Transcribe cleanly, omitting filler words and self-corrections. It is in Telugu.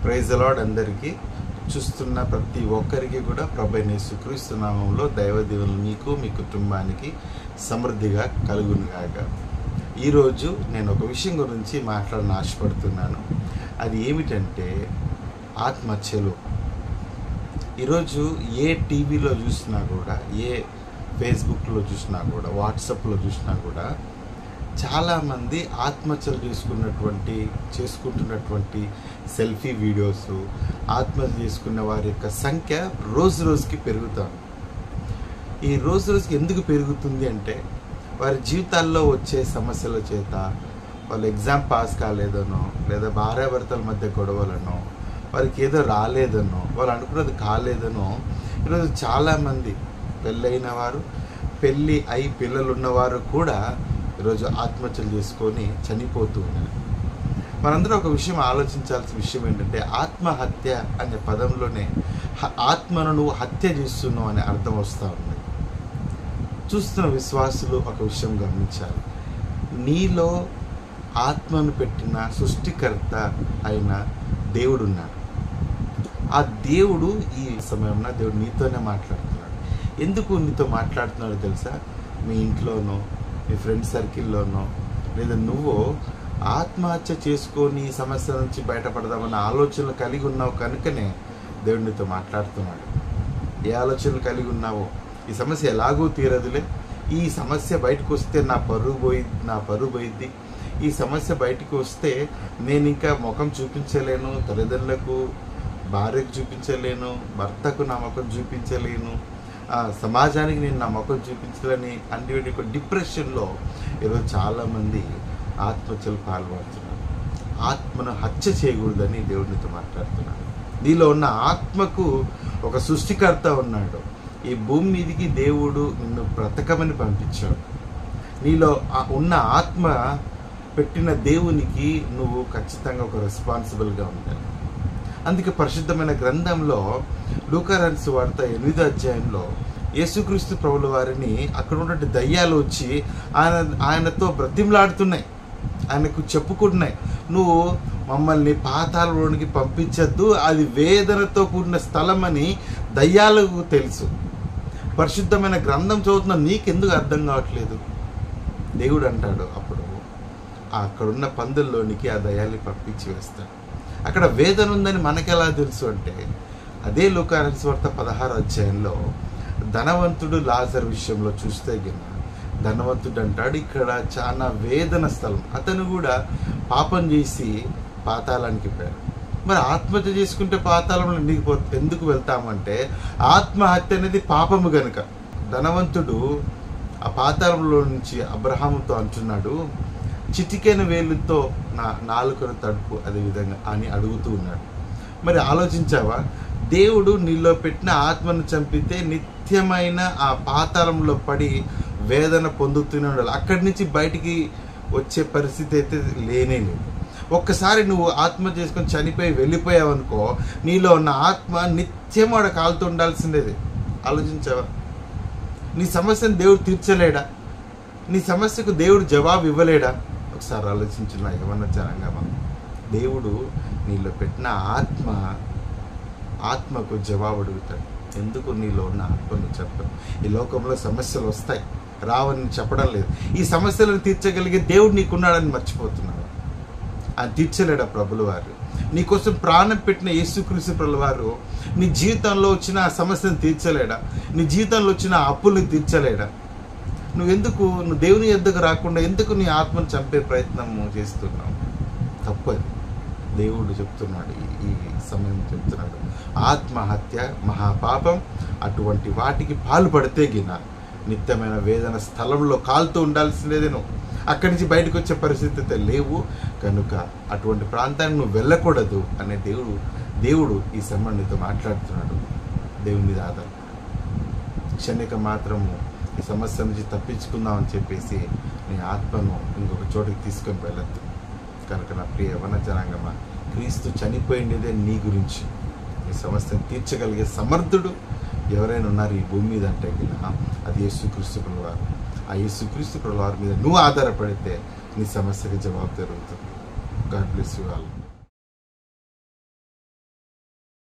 Praise the lord. అందరికీ చూస్తున్న ప్రతి ఒక్కరికి కూడా ప్రభువైన యేసుక్రీస్తు నామములో దైవ దీవెనలు మీకు మీ కుటుంబానికి సమృద్ధిగా కలుగునుగాక. ఈరోజు నేను ఒక విషయం గురించి మాట్లాడని ఆశపడుతున్నాను. అది ఏమిటంటే ఆత్మహత్యలు. ఈరోజు ఏ టీవీలో చూసినా కూడా, ఏ ఫేస్బుక్లో చూసినా కూడా, వాట్సాప్లో చూసినా కూడా చాలామంది ఆత్మహత్యలు చేసుకుంటున్నటువంటి సెల్ఫీ వీడియోస్, ఆత్మహత్య చేసుకున్న వారి యొక్క సంఖ్య రోజు రోజుకి పెరుగుతుంది. ఈ రోజు రోజుకి ఎందుకు పెరుగుతుంది అంటే వారి జీవితాల్లో వచ్చే సమస్యల చేత, వాళ్ళు ఎగ్జామ్ పాస్ కాలేదనో, లేదా భార్యాభర్తల మధ్య గొడవలనో, వారికి ఏదో రాలేదనో, వాళ్ళు అనుకున్నది కాలేదనో, ఈరోజు చాలామంది పెళ్ళైన వారు, పెళ్ళి అయి పిల్లలు ఉన్నవారు కూడా ఈరోజు ఆత్మహత్యలు చేసుకొని చనిపోతూ ఉన్నారు. మనందరం ఒక విషయం ఆలోచించాల్సిన విషయం ఏంటంటే, ఆత్మహత్య అనే పదంలోనే ఆత్మను నువ్వు హత్య చేస్తున్నావు అనే అర్థం వస్తూ ఉంది. చూస్తున్న విశ్వాసులు ఒక విషయం గమనించాలి. నీలో ఆత్మను పెట్టిన సృష్టికర్త అయిన దేవుడు ఉన్నాడు. ఆ దేవుడు ఈ సమయంలో దేవుడు నీతోనే మాట్లాడుతున్నాడు. ఎందుకు నీతో మాట్లాడుతున్నాడో తెలుసా? మీ ఇంట్లోనో, మీ ఫ్రెండ్ సర్కిల్లోనో, లేదా నువ్వు ఆత్మహత్య చేసుకొని ఈ సమస్య నుంచి బయటపడదామన్న ఆలోచనలు కలిగి ఉన్నావు కనుకనే దేవుడు నీతో మాట్లాడుతున్నాడు. ఏ ఆలోచనలు కలిగి ఉన్నావో, ఈ సమస్య ఎలాగూ తీరదులే, ఈ సమస్య బయటకు వస్తే నా పరువు పోయిద్ది, ఈ సమస్య బయటకు వస్తే నేను ఇంకా ముఖం చూపించలేను, తల్లిదండ్రులకు, భార్యకు చూపించలేను, భర్తకు నా ముఖం చూపించలేను, సమాజానికి నేను నా ముఖం చూపించాలని అంటే డిప్రెషన్లో ఈరోజు చాలామంది ఆత్మహత్యలు పాల్పడుతున్నారు. ఆత్మను హత్య చేయకూడదని దేవుడితో మాట్లాడుతున్నాడు. నీలో ఉన్న ఆత్మకు ఒక సృష్టికర్త ఉన్నాడు. ఈ భూమి మీదికి దేవుడు నిన్ను బ్రతకమని పంపించాడు. నీలో ఉన్న ఆత్మ పెట్టిన దేవునికి నువ్వు ఖచ్చితంగా ఒక రెస్పాన్సిబుల్గా ఉండాలి. అందుకే పరిశుద్ధమైన గ్రంథంలో లూకా రాసిన సువార్త 8వ అధ్యాయంలో యేసుక్రీస్తు ప్రభుల వారిని అక్కడ ఉన్నటువంటి దయ్యాలు వచ్చి ఆయనతో బ్రతిమలాడుతున్నాయి, ఆయనకు చెప్పుకుంటున్నాయి, నువ్వు మమ్మల్ని పాతాళంలోనికి పంపించద్దు, అది వేదనతో కూడిన స్థలం అని దయ్యాలకు తెలుసు. పరిశుద్ధమైన గ్రంథం చదువుతున్న నీకెందుకు అర్థం కావట్లేదు? దేవుడు అంటాడు, అప్పుడు అక్కడున్న పందుల్లోనికి ఆ దయ్యాల్ని పంపించి వేస్తాడు. అక్కడ వేదన ఉందని మనకెలా తెలుసు అంటే, అదే లూకా రాసిన సువార్త 16వ అధ్యాయంలో ధనవంతుడు లాజరు విషయంలో చూస్తే గిన ధనవంతుడు అంటాడు, ఇక్కడ చాలా వేదన స్థలం, అతను కూడా పాపం చేసి పాతాళానికి పోయాడు. మరి ఆత్మహత్య చేసుకుంటే పాతాళంలో ఎందుకు వెళ్తామంటే, ఆత్మహత్య అనేది పాపము గనుక. ధనవంతుడు ఆ పాతాళంలో నుంచి అబ్రహాముతో అంటున్నాడు, చిటికెన వేలుతో నా నాలుకను తడుపు అదేవిధంగా అని అడుగుతూ ఉన్నాడు. మరి ఆలోచించావా? దేవుడు నీలో పెట్టిన ఆత్మను చంపితే నిత్యమైన ఆ పాతాళంలో పడి వేదన పొందుతూనే ఉండాలి. అక్కడి నుంచి బయటికి వచ్చే పరిస్థితి అయితే లేనే లేదు. ఒక్కసారి నువ్వు ఆత్మ చేసుకొని చనిపోయి వెళ్ళిపోయావు అనుకో, నీలో ఉన్న ఆత్మ నిత్యం ఆడ కాలుతూ ఉండాల్సిందేది. ఆలోచించావా? నీ సమస్యను దేవుడు తీర్చలేడా? నీ సమస్యకు దేవుడు జవాబు ఇవ్వలేడా? ఒకసారి ఆలోచించిన ఏమన్నా జనంగా, దేవుడు నీలో పెట్టిన ఆత్మకు జవాబు అడుగుతాడు. ఎందుకు నీలో ఉన్న ఆత్మను చెప్పను? ఈ లోకంలో సమస్యలు వస్తాయి, రావని చెప్పడం లేదు. ఈ సమస్యలను తీర్చగలిగే దేవుడు నీకున్నాడని మర్చిపోతున్నాడు. ఆయన తీర్చలేడా ప్రభుల వారు? నీకోసం ప్రాణం పెట్టిన యేసుక్రీస్తు ప్రభుల వారు నీ జీవితంలో వచ్చిన ఆ సమస్యను తీర్చలేడా? నీ జీవితంలో వచ్చిన అప్పులను తీర్చలేడా? నువ్వు దేవుని యొద్దకు రాకుండా ఎందుకు నీ ఆత్మను చంపే ప్రయత్నం చేస్తున్నావు? తప్పది. దేవుడు చెప్తున్నాడు, ఈ సమయం చెప్తున్నాడు, ఆత్మహత్య మహాపాపం. అటువంటి వాటికి పాల్పడితే గిన నిత్యమైన వేదన స్థలంలో కాలుతూ ఉండాల్సిందేదే. నువ్వు అక్కడి నుంచి బయటకు వచ్చే పరిస్థితి లేవు కనుక అటువంటి ప్రాంతానికి నువ్వు వెళ్ళకూడదు అనే దేవుడు ఈ సమయం నీతో మాట్లాడుతున్నాడు. దేవుని మీద ఆధారపడు. క్షణిక మాత్రము ఈ సమస్య నుంచి తప్పించుకుందామని చెప్పేసి నీ ఆత్మను ఇంకొక చోటుకి తీసుకొని వెళ్ళద్దు. కనుక నా ప్రియ యవ్వన జనాంగమా, క్రీస్తు చనిపోయిందేదే నీ గురించి. ఈ సమస్యను తీర్చగలిగే సమర్థుడు ఎవరైనా ఉన్నారు ఈ భూమి మీద అంటే అది యేసుక్రీస్తు ప్రభుల వారు. ఆ యేసుక్రీస్తు ప్రభుల వారి మీద నువ్వు ఆధారపడితే నీ సమస్యకి జవాబు జరుగుతుంది. God bless you all.